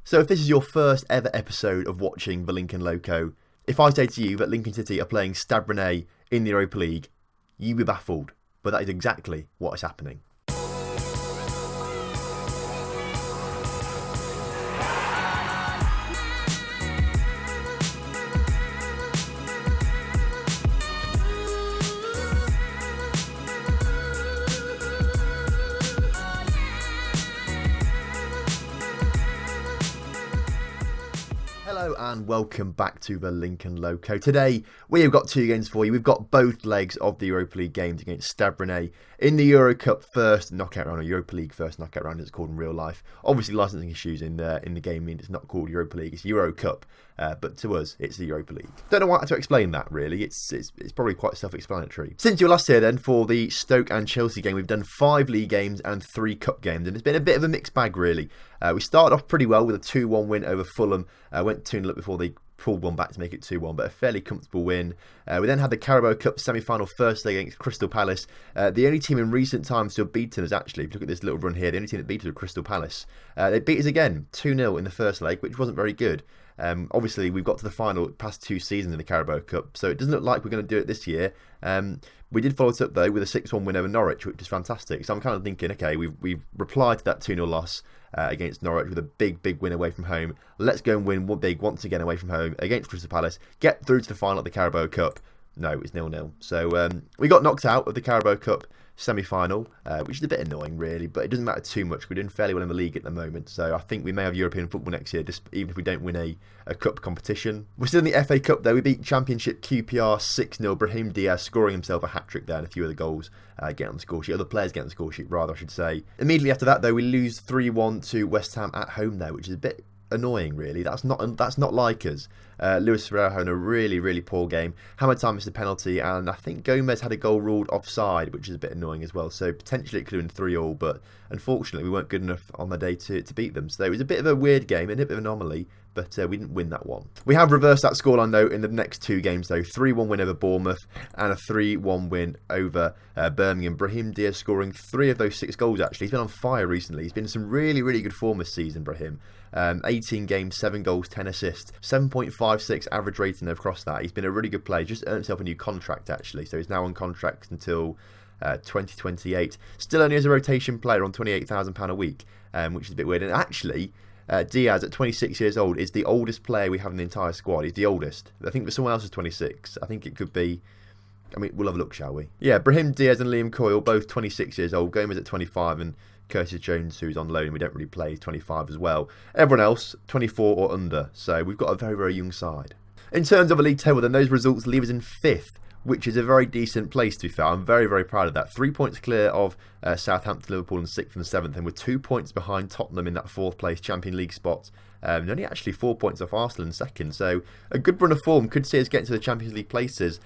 So if this is your first ever episode of watching the Lincoln Loco, if I say to you that Lincoln City are playing Stade Rennais in the Europa League, you'll be baffled, but that is exactly what is happening. Hello and welcome back to the Lincoln Loco. Today we have got two games for you. We've got both legs of the Europa League games against Stade Rennais in the Euro Cup first knockout round, or Europa League first knockout round as it's called in real life. Obviously licensing issues in the game mean it's not called Europa League, it's Euro Cup, but to us it's the Europa League. Don't know why I had to explain that really, it's probably quite self-explanatory. Since you were last here then for the Stoke and Chelsea game, we've done 5 league games and 3 cup games, and it's been a bit of a mixed bag really. We started off pretty well with a 2-1 win over Fulham, went 2-0 up before they pulled one back to make it 2-1, but a fairly comfortable win. We then had the Carabao Cup semi-final first leg against Crystal Palace. The only team in recent times to have beaten us, actually, if you look at this little run here, the only team that beat us was Crystal Palace. They beat us again, 2-0 in the first leg, which wasn't very good. Obviously, we've got to the final past 2 seasons in the Carabao Cup, so it doesn't look like we're going to do it this year. We did follow it up, though, with a 6-1 win over Norwich, which is fantastic. So I'm kind of thinking, okay, we've replied to that 2-0 loss against Norwich with a big win away from home. Let's go and win one big once again away from home against Crystal Palace. Get through to the final of the Carabao Cup. No, it's 0-0. So we got knocked out of the Carabao Cup semi-final, which is a bit annoying really, but it doesn't matter too much. We're doing fairly well in the league at the moment, so I think we may have European football next year, even if we don't win a cup competition. We're still in the FA Cup though. We beat Championship QPR 6-0. Brahim Diaz scoring himself a hat-trick there and a few other goals get on the score sheet. Other players get on the score sheet rather, I should say. Immediately after that though, we lose 3-1 to West Ham at home there, which is a bit annoying really. That's not like us. Luis Ferreira had a really poor game. Hammer Time missed a penalty, and I think Gomez had a goal ruled offside, which is a bit annoying as well. So potentially it could have been 3-3, but unfortunately we weren't good enough on the day to beat them. So it was a bit of a weird game, a bit of an anomaly, but we didn't win that one. We have reversed that scoreline though in the next 2 games though. 3-1 win over Bournemouth and a 3-1 win over Birmingham. Brahim Diaz scoring 3 of those 6 goals actually. He's been on fire recently. He's been in some really good form this season, Brahim. 18 games, 7 goals, 10 assists, 7.56 average rating across that. He's been a really good player. Just earned himself a new contract actually, so he's now on contract until 2028. Still only as a rotation player on £28,000 a week, which is a bit weird. And actually, Diaz at 26 years old is the oldest player we have in the entire squad. He's the oldest. I think that someone else is 26. I think it could be. I mean, we'll have a look, shall we? Yeah, Brahim Diaz and Liam Coyle, both 26 years old. Gomez at 25 and Curtis Jones, who's on loan, we don't really play, 25 as well. Everyone else, 24 or under. So we've got a very young side. In terms of a league table, then those results leave us in 5th, which is a very decent place to be fair. I'm very proud of that. 3 points clear of Southampton, Liverpool in 6th and 7th, and we're 2 points behind Tottenham in that 4th place Champions League spot. And only actually 4 points off Arsenal in 2nd. So a good run of form could see us get to the Champions League places.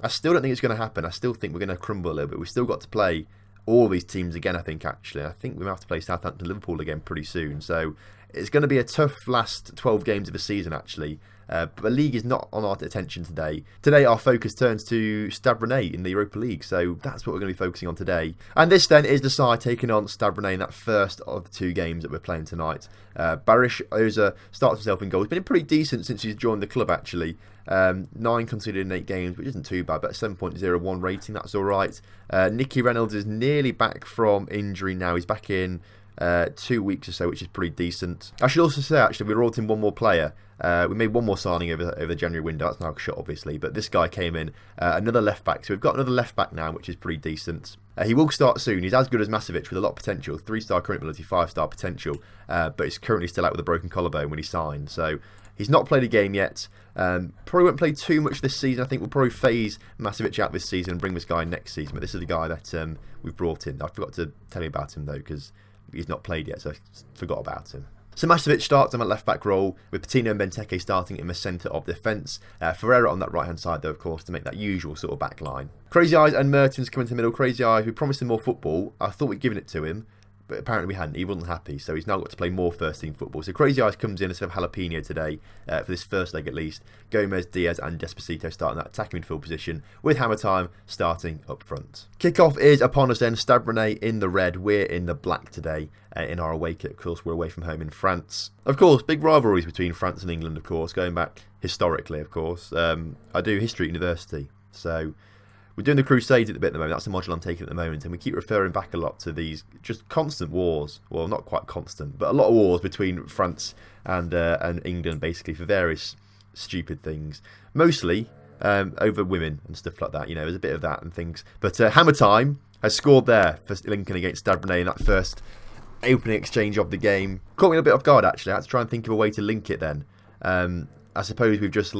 I still don't think it's going to happen. I still think we're going to crumble a little bit. We've still got to play all these teams again, I think, actually. I think we might have to play Southampton, Liverpool again pretty soon. So it's going to be a tough last 12 games of the season, actually. But the league is not on our attention today. Today, our focus turns to Stade Rennais in the Europa League. So that's what we're going to be focusing on today. And this, then, is the side taking on Stade Rennais in that first of the 2 games that we're playing tonight. Barish Oza starts himself in goal. He's been pretty decent since he's joined the club, actually. 9 conceded in 8 games, which isn't too bad, but a 7.01 rating, that's all right. Nicky Reynolds is nearly back from injury now. He's back in 2 weeks or so, which is pretty decent. I should also say, actually, we brought in one more player. We made one more signing over the January window. That's now shut, obviously, but this guy came in, another left back. So we've got another left back now, which is pretty decent. He will start soon. He's as good as Marseillaise with a lot of potential. 3-star current ability, 5-star potential, but he's currently still out with a broken collarbone when he signed. So he's not played a game yet. Probably won't play too much this season. I think we'll probably phase Marseillaise out this season and bring this guy next season. But this is the guy that we've brought in. I forgot to tell you about him though, because he's not played yet, so I forgot about him. So Marseillaise starts on that left-back role, with Patino and Benteke starting in the centre of defence. Ferreira on that right-hand side, though, of course, to make that usual sort of back line. Crazy Eyes and Mertens come into the middle. Crazy Eyes, we promised him more football. I thought we'd given it to him, but apparently we hadn't. He wasn't happy, so he's now got to play more first-team football. So Crazy Eyes comes in instead of Jalapeno today, for this first leg at least. Gomez, Diaz and Despacito starting that attacking midfield position, with Hammer Time starting up front. Kickoff is upon us then. Stade Rennais in the red, we're in the black today. In our away kit, of course, we're away from home in France. Of course, big rivalries between France and England, of course, going back historically, of course. I do history at university, so we're doing the Crusades at the bit at the moment. That's the module I'm taking at the moment, and we keep referring back a lot to these just constant wars. Well, not quite constant, but a lot of wars between France and England, basically, for various stupid things. Mostly over women and stuff like that. You know, there's a bit of that and things. But Hammer Time has scored there for Lincoln against Stade Rennais in that first opening exchange of the game. Caught me a bit off guard, actually. I had to try and think of a way to link it then. I suppose we've just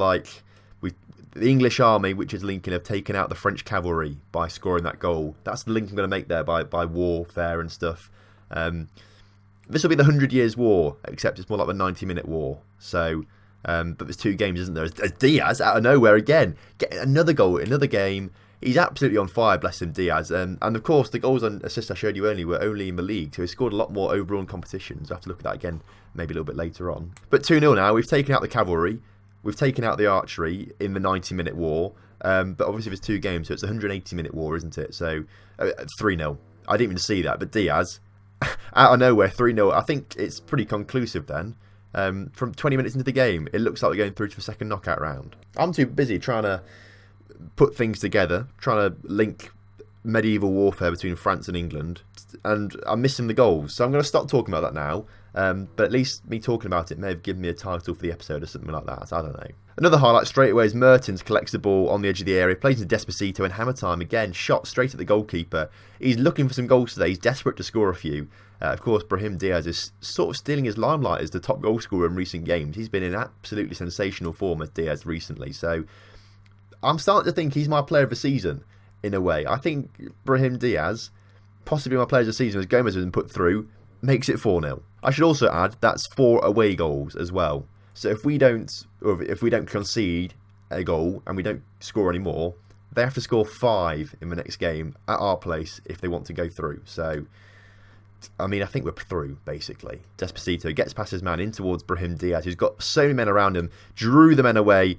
the English army, which is Lincoln, have taken out the French cavalry by scoring that goal. That's the link I'm going to make there by warfare and stuff. This will be the 100 Years' War, except it's more like the 90-minute war. So, but there's 2 games, isn't there? As Diaz, out of nowhere again, getting another goal, another game. He's absolutely on fire, bless him, Diaz. And of course, the goals and assists I showed you earlier were only in the league, so he scored a lot more overall in competitions. I'll have to look at that again, maybe a little bit later on. But 2-0 now. We've taken out the cavalry. We've taken out the archery in the 90-minute war, but obviously there's 2 games, so it's a 180-minute war, isn't it? So 3-0. I didn't even see that, but Diaz, out of nowhere, 3-0. I think it's pretty conclusive then. From 20 minutes into the game, it looks like we're going through to the second knockout round. I'm too busy trying to put things together, trying to link medieval warfare between France and England, and I'm missing the goals. So I'm going to stop talking about that now. But at least me talking about it may have given me a title for the episode or something like that. I don't know. Another highlight straight away is Mertens collects the ball on the edge of the area, plays into Despacito, and Hammer Time again, shot straight at the goalkeeper. He's looking for some goals today. He's desperate to score a few. Of course, Brahim Diaz is sort of stealing his limelight as the top goal scorer in recent games. He's been in absolutely sensational form as Diaz recently. So I'm starting to think he's my player of the season in a way. I think Brahim Diaz, possibly my player of the season, as Gomez has been put through, makes it 4-0. I should also add that's 4 away goals as well. So if we don't concede a goal and we don't score any more, they have to score 5 in the next game at our place if they want to go through. So, I mean, I think we're through, basically. Despacito gets past his man in towards Brahim Diaz, who's got so many men around him, drew the men away,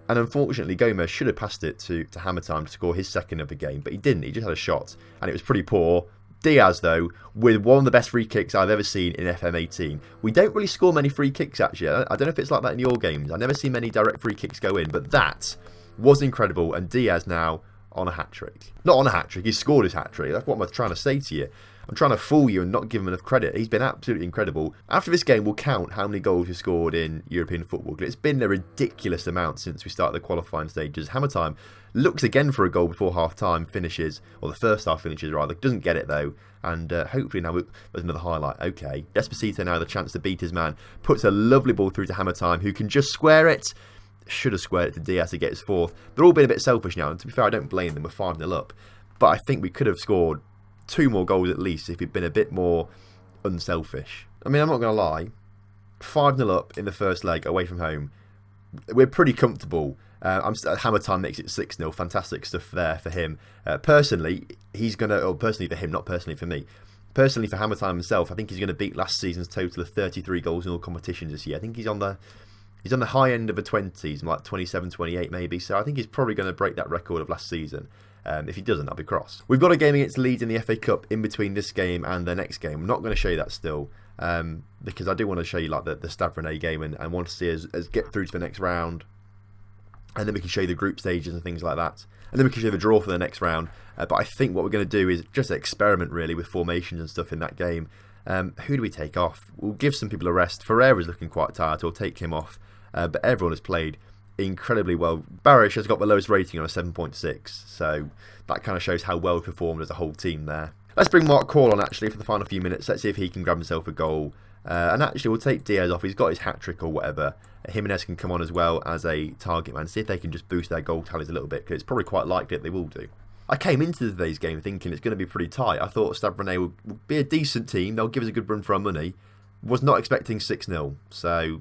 and unfortunately Gomez should have passed it to Hammer Time to score his second of the game, but he didn't. He just had a shot, and it was pretty poor. Diaz, though, with one of the best free kicks I've ever seen in FM18. We don't really score many free kicks, actually. I don't know if it's like that in your games. I never see many direct free kicks go in, but that was incredible. And Diaz now on a hat-trick. Not on a hat-trick, he's scored his hat-trick. That's what I'm trying to say to you. I'm trying to fool you and not give him enough credit. He's been absolutely incredible. After this game, we'll count how many goals we've scored in European football. It's been a ridiculous amount since we started the qualifying stages. Hammer Time looks again for a goal before half-time finishes, or the first half finishes rather. Doesn't get it though, and hopefully now there's another highlight. Okay, Despacito now the chance to beat his man. Puts a lovely ball through to Hammer Time, who can just square it. Should have squared it to Diaz to get his 4th. They're all being a bit selfish now, and to be fair, I don't blame them. We're 5-0 up. But I think we could have scored 2 more goals at least if we'd been a bit more unselfish. I mean, I'm not going to lie. 5-0 up in the first leg away from home. We're pretty comfortable. Hammer Time makes it 6-0. Fantastic stuff there for him. Personally, he's going to... Or personally for him, not personally for me. Personally for Hammer Time himself, I think he's going to beat last season's total of 33 goals in all competitions this year. I think he's on the high end of the 20s, like 27, 28 maybe. So I think he's probably going to break that record of last season. If he doesn't, I'll be cross. We've got a game against Leeds in the FA Cup in between this game and the next game. I'm not going to show you that still, because I do want to show you like the Stade Rennais game and want to see us get through to the next round. And then we can show you the group stages and things like that. And then we can show you the draw for the next round. But I think what we're going to do is just experiment really with formations and stuff in that game. Who do we take off? We'll give some people a rest. Ferreira's looking quite tired, so we'll take him off. But everyone has played incredibly well. Barish has got the lowest rating on a 7.6, so that kind of shows how well performed as a whole team there. Let's bring Mark Call on actually for the final few minutes. Let's see if he can grab himself a goal. And actually we'll take Diaz off. He's got his hat-trick or whatever. Jimenez can come on as well as a target man. See if they can just boost their goal tallies a little bit, because it's probably quite likely that they will do. I came into today's game thinking it's going to be pretty tight. I thought Stade Rennais would be a decent team. They'll give us a good run for our money. Was not expecting 6-0, so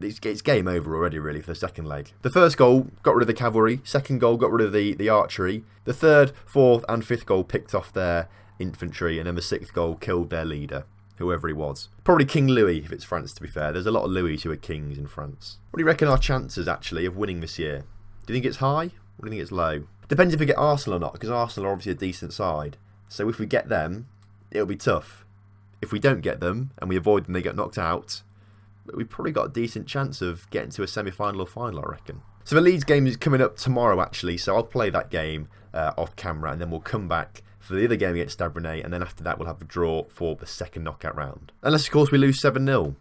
it's game over already really for the second leg. The first goal got rid of the cavalry. Second goal got rid of the archery. The third, fourth and fifth goal picked off there. infantry, and then the 6th goal killed their leader, whoever he was. Probably King Louis, if it's France, to be fair. There's a lot of Louis who are kings in France. What do you reckon our chances, actually, of winning this year? Do you think it's high, or do you think it's low? Depends if we get Arsenal or not, because Arsenal are obviously a decent side. So if we get them, it'll be tough. If we don't get them, and we avoid them, they get knocked out, we've probably got a decent chance of getting to a semi-final or final, I reckon. So the Leeds game is coming up tomorrow, actually, so I'll play that game off camera, and then we'll come back for the other game against Stade Rennais, and then after that we'll have the draw for the second knockout round. Unless, of course, we lose 7-0,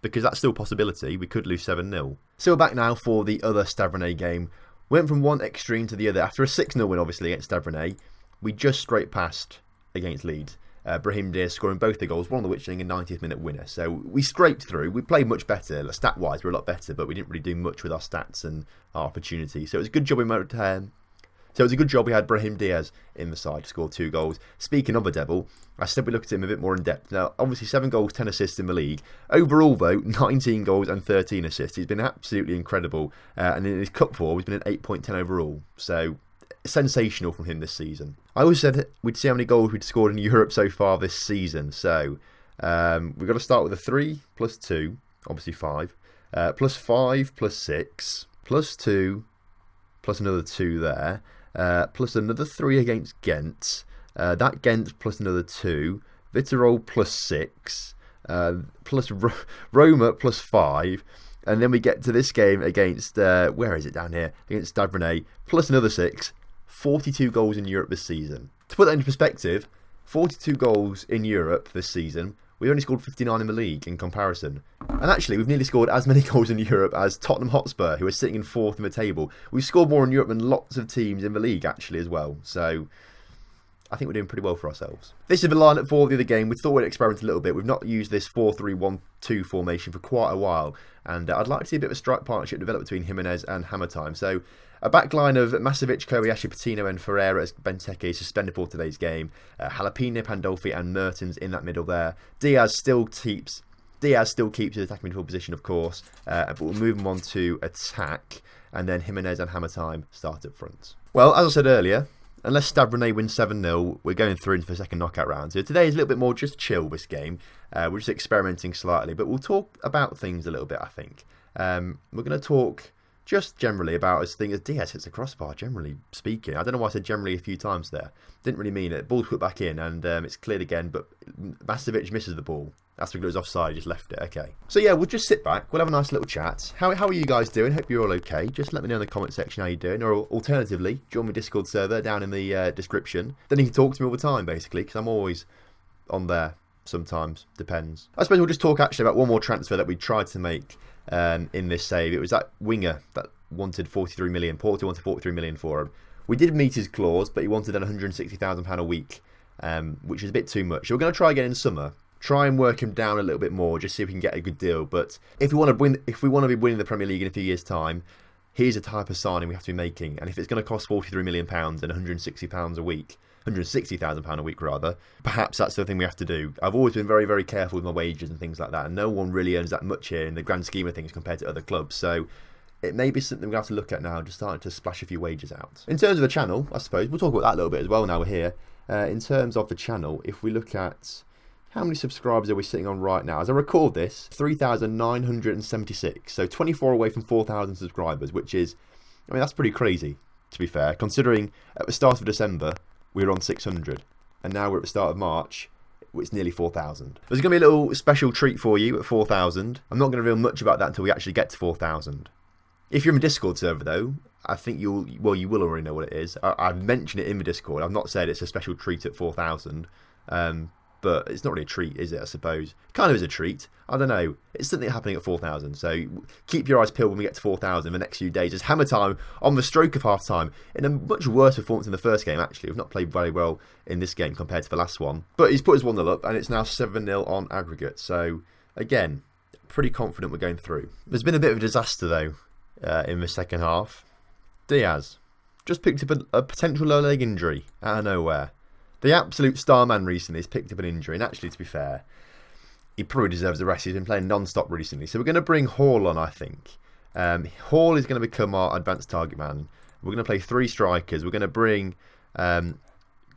because that's still a possibility. We could lose 7-0. So we're back now for the other Stade Rennais game. Went from one extreme to the other. After a 6-0 win, obviously, against Stade Rennais, we just scraped past against Leeds. Brahim Diaz scoring both the goals, one of which being a 90th minute winner. So we scraped through. We played much better. Stat-wise, we're a lot better, but we didn't really do much with our stats and our opportunities. So it was a good job we had Brahim Diaz in the side to score 2 goals. Speaking of the Devil, I said we look at him a bit more in depth. Now, obviously 7 goals, 10 assists in the league. Overall, though, 19 goals and 13 assists. He's been absolutely incredible. And in his cup form, he's been an 8.10 overall. So sensational from him this season. I always said we'd see how many goals we'd scored in Europe so far this season. So we've got to start with a 3 plus 2, obviously 5, plus 5 plus 6, plus 2, plus another 2 there, plus another 3 against Ghent, that Ghent plus another 2, Vitterol plus 6, plus Roma plus 5, and then we get to this game against, where is it down here, against Stade Rennais, plus another 6, 42 goals in Europe this season. To put that into perspective, 42 goals in Europe this season, we only scored 59 in the league in comparison. And actually, we've nearly scored as many goals in Europe as Tottenham Hotspur, who are sitting in 4th in the table. We've scored more in Europe than lots of teams in the league, actually, as well. So I think we're doing pretty well for ourselves. This is the lineup for the other game. We thought we'd experiment a little bit. We've not used this 4-3-1-2 formation for quite a while. And I'd like to see a bit of a strike partnership develop between Jimenez and Hammertime. So a backline of Masevic, Kobayashi, Patino and Ferreira as Benteke is suspended for today's game. Jalapeno, Pandolfi and Mertens in that middle there. Diaz still keeps his attacking midfield position, of course. But we'll move him on to attack. And then Jimenez and Hammertime start up front. Well, as I said earlier, unless Stade Rennais wins 7-0, we're going through into the second knockout round. So today is a little bit more just chill, this game. We're just experimenting slightly, but we'll talk about things a little bit, I think. We're going to talk just generally about as thing as Diaz hits the crossbar, generally speaking. I don't know why I said generally a few times there. Didn't really mean it. Ball's put back in and it's cleared again, but Masevic misses the ball. That's because it was offside, he just left it. Okay. So yeah, we'll just sit back. We'll have a nice little chat. How are you guys doing? Hope you're all okay. Just let me know in the comment section how you're doing. Or alternatively, join my Discord server down in the description. Then you can talk to me all the time, basically, because I'm always on there. Sometimes. Depends. I suppose we'll just talk actually about one more transfer that we tried to make in this save. It was that winger that wanted 43 million. Porto wanted 43 million for him. We did meet his clause, but he wanted £160,000 a week, which is a bit too much. So we're going to try again in summer. Try and work him down a little bit more, just see if we can get a good deal. But if we want to be winning the Premier League in a few years' time, here's a type of signing we have to be making. And if it's going to cost £43 million and £160 a week, £160,000 a week rather, perhaps that's the thing we have to do. I've always been very, very careful with my wages and things like that, and no one really earns that much here in the grand scheme of things compared to other clubs. So it may be something we have to look at now, just starting to splash a few wages out. In terms of the channel, I suppose we'll talk about that a little bit as well now we're here. In terms of the channel, if we look at how many subscribers are we sitting on right now? As I record this, 3,976. So 24 away from 4,000 subscribers, which is, I mean, that's pretty crazy, to be fair, considering at the start of December, we were on 600. And now we're at the start of March, it's nearly 4,000. There's going to be a little special treat for you at 4,000. I'm not going to reveal much about that until we actually get to 4,000. If you're in the Discord server, though, I think you will already know what it is. I've mentioned it in the Discord. I've not said it's a special treat at 4,000. But it's not really a treat, is it, I suppose? Kind of is a treat. I don't know. It's something happening at 4,000. So keep your eyes peeled when we get to 4,000 in the next few days. It's hammer time on the stroke of half time. In a much worse performance in the first game, actually. We've not played very well in this game compared to the last one. But he's put us 1-0 up, and it's now 7-0 on aggregate. So, again, pretty confident we're going through. There's been a bit of a disaster, though, in the second half. Diaz just picked up a potential low leg injury out of nowhere. The absolute star man recently has picked up an injury, and actually, to be fair, he probably deserves a rest. He's been playing non-stop recently. So we're going to bring Hall on, I think. Hall is going to become our advanced target man. We're going to play 3 strikers. We're going to bring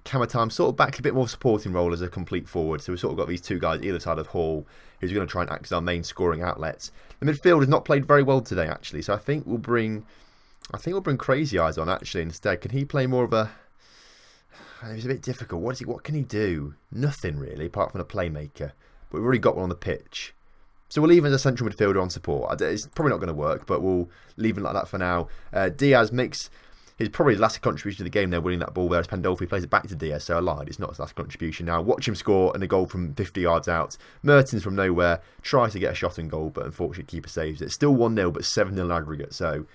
Camera time sort of back a bit more supporting role as a complete forward. So we've sort of got these two guys either side of Hall who's going to try and act as our main scoring outlets. The midfield has not played very well today actually, so I think we'll bring Crazy Eyes on actually instead. Can he play more of a... It's a bit difficult. What can he do? Nothing really, apart from a playmaker. But we've already got one on the pitch. So we'll leave him as a central midfielder on support. It's probably not going to work, but we'll leave him like that for now. Diaz makes his probably his last contribution to the game there, winning that ball there as Pandolfi plays it back to Diaz. So I lied, it's not his last contribution. Now watch him score and a goal from 50 yards out. Mertens from nowhere tries to get a shot and goal, but unfortunately keeper saves it. Still 1-0, but 7-0 aggregate. So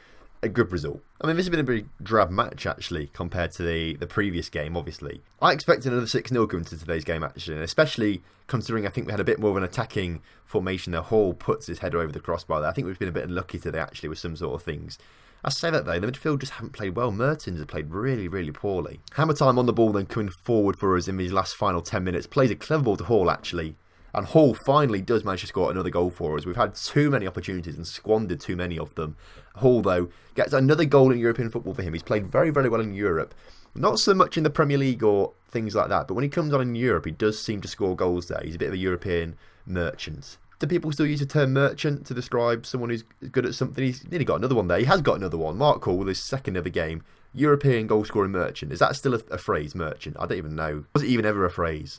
a good result. I mean, this has been a pretty drab match actually compared to the previous game, obviously. I expected another 6-0 going into today's game actually, and especially considering I think we had a bit more of an attacking formation there. Hall puts his header over the crossbar there. I think we've been a bit unlucky today actually with some sort of things. I say that though, the midfield just haven't played well. Mertens has played really, really poorly. Hammer Time on the ball then coming forward for us in these last final 10 minutes. Plays a clever ball to Hall actually. And Hall finally does manage to score another goal for us. We've had too many opportunities and squandered too many of them. Hall, though, gets another goal in European football for him. He's played very, very well in Europe. Not so much in the Premier League or things like that, but when he comes on in Europe, he does seem to score goals there. He's a bit of a European merchant. Do people still use the term merchant to describe someone who's good at something? He's nearly got another one there. He has got another one. Mark Hall with his second of the game. European goal scoring merchant. Is that still a phrase, merchant? I don't even know. Was it even ever a phrase?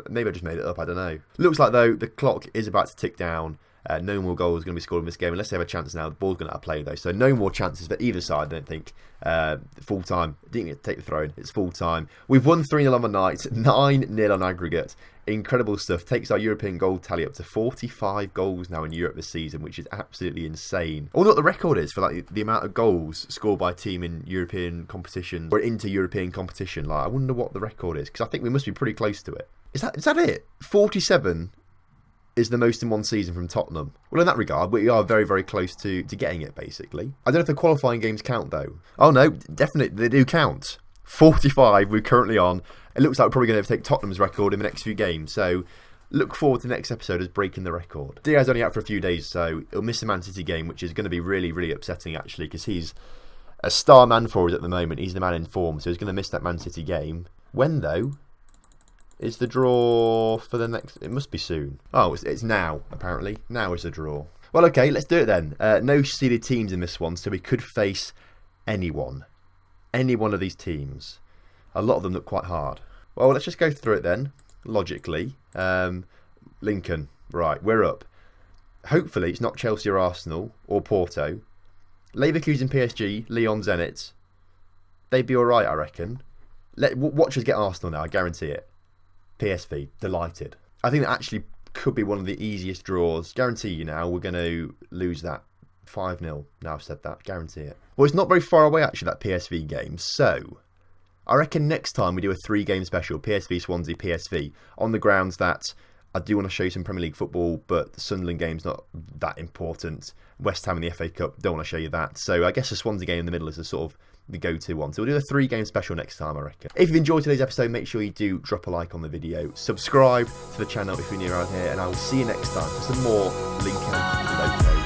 Maybe I just made it up. I don't know. Looks like, though, the clock is about to tick down. No more goals are going to be scored in this game unless they have a chance now. The ball's going to play, though. So no more chances for either side, I don't think. Full time. Didn't get to take the throw in. It's full time. We've won 3-0 on the night. 9-0 on aggregate. Incredible stuff. Takes our European goal tally up to 45 goals now in Europe this season, which is absolutely insane. I wonder what the record is for like the amount of goals scored by a team in European competition or inter-European competition. Like, I wonder what the record is, because I think we must be pretty close to it. Is that it? 47 is the most in one season from Tottenham. Well, in that regard, we are very, very close to getting it, basically. I don't know if the qualifying games count, though. Oh, no, definitely, they do count. 45 we're currently on. It looks like we're probably going to take Tottenham's record in the next few games, so look forward to the next episode as breaking the record. Diaz only out for a few days, so he'll miss the Man City game, which is going to be really, really upsetting, actually, because he's a star man for us at the moment. He's the man in form, so he's going to miss that Man City game. When, though, is the draw for the next... It must be soon. Oh, it's now, apparently. Now is the draw. Well, okay, let's do it then. No seeded teams in this one, so we could face anyone. Any one of these teams. A lot of them look quite hard. Well, let's just go through it then, logically. Lincoln, right, we're up. Hopefully it's not Chelsea or Arsenal or Porto. Leverkusen, PSG, Lyon, Zenit. They'd be alright, I reckon. Watch us get Arsenal now, I guarantee it. PSV, delighted. I think that actually could be one of the easiest draws. Guarantee you now, we're going to lose that 5-0. Now I've said that, guarantee it. Well, it's not very far away actually, that PSV game, so I reckon next time we do a 3-game special, PSV, Swansea, PSV, on the grounds that I do want to show you some Premier League football, but the Sunderland game's not that important. West Ham in the FA Cup, don't want to show you that. So I guess the Swansea game in the middle is the sort of the go-to one. So we'll do a 3-game special next time, I reckon. If you've enjoyed today's episode, make sure you do drop a like on the video. Subscribe to the channel if you're new around here, and I will see you next time for some more Lincoln Loco.